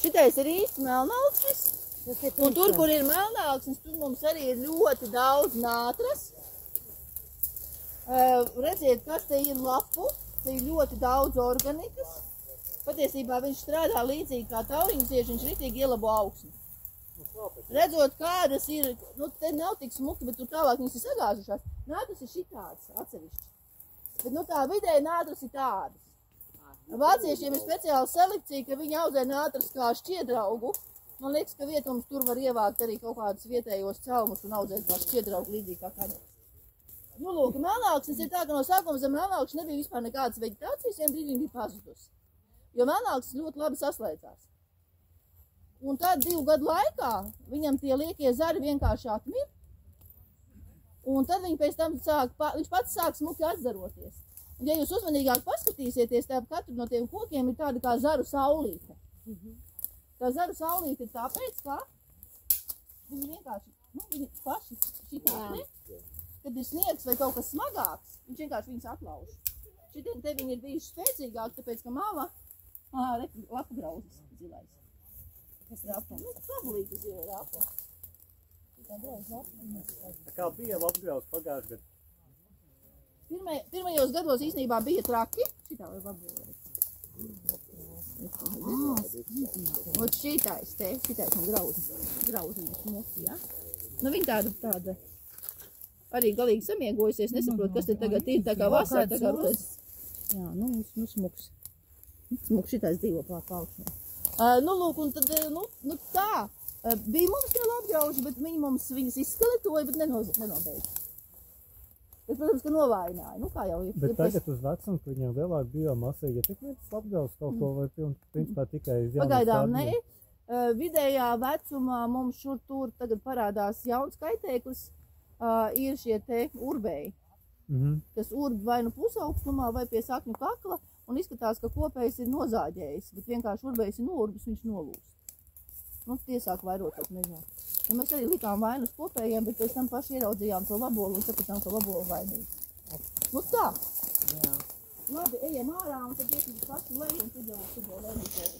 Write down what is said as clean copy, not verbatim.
Šitais ir īsti melnaugsnis. Un tur, kur ir melnaugsnis, tur mums arī ir ļoti daudz nātras. Redziet, kas te ir lapu. Te ir ļoti daudz organikas. Patiesībā viņš strādā līdzīgi kā tauriņcieši, viņš ritīgi ielabo augsni. Redzot, kādas ir, nu te nav tik smuki, bet tur tālāk viņas ir sagāžušās. Nātras ir šitādas atsevišķi. Bet nu tā vidēji nātras ir tādas. Vāciešiem ir speciāla selekcija, ka viņi audzē nātras kā šķiedraugu. Man liekas, ka vietums tur var ievākt arī kaut kādus vietējos celmus un audzēt kā šķiedraugu līdzīgi kā kaņas. Nu lūk, melnaugsnis ir tā, ka no sākuma zem melnaugsnes nebija vispār nekādas veģetācijas, vien brīdī bija pazudusi. Jo melnaugsnis ļoti labi saslēdzās. Un tad 2 gadu laikā viņam tie liekie zari vienkārši atmir. Un tad viņi pēc tam viņš pats sāk smuki atzaroties. Un ja jūs uzmanīgāk paskatīsieties, tā katru no tiem kokiem ir tāda kā zaru saulīte. Tā zaru saulīte ir tāpēc, ka viņi vienkārši, nu viņi paši šitādi, kad ir sniegs vai kaut kas smagāks, viņš vienkārši viņus atlauž. Šitien te viņi ir bijuši spēcīgāki, tāpēc, ka mama, lapu grauzes zilais. Kas rapa? Nu, fabulīga zila rapa. Kā bija lapgrauz pagājuši gadu? Pirmajos gados īstenībā bija traki. Šitā vai vabolēt? Ot šitais te, šitais no grauzības moki, ja? Nu viņa tāda arī galīgi samiegojusies, nesaprot, kas te tagad ir, tā kā vasara, tā kā rodas. Jā, nu smuks. Smuks šitais dzīvo pārpaukšanā. Nu lūk, un tad, nu tā, bija mums tie lapgrauži, bet viņi mums viņas izskeletoja, bet nenobeidza. Bet, protams, ka novājināja, nu kā jau ir. Bet tagad uz vecumu, ka viņam lielāk biomasa ietekmētas lapgraužs kaut ko vai principā tikai uz jauniem Pagaidām ne. Vidējā vecumā mums šur tur tagad parādās jauns kaitēklis, ir šie te urbēji, kas urb vai nu pusaugstumā vai pie sakņu kakla, un izskatās, ka kopējs ir nozāģējis, bet vienkārši urbējs ir nourbis, viņš nolūst. Mums tie sāk vairoties mežā. Ja mēs arī likām vainu uz kopējiem, bet pēc tam paši ieraudzījām to labolu un sapratām, ka labolu vainīgi. Nu tā. Jā. Labi, ejam ārā un tad iesim paši leju un tad jau lēmītēs.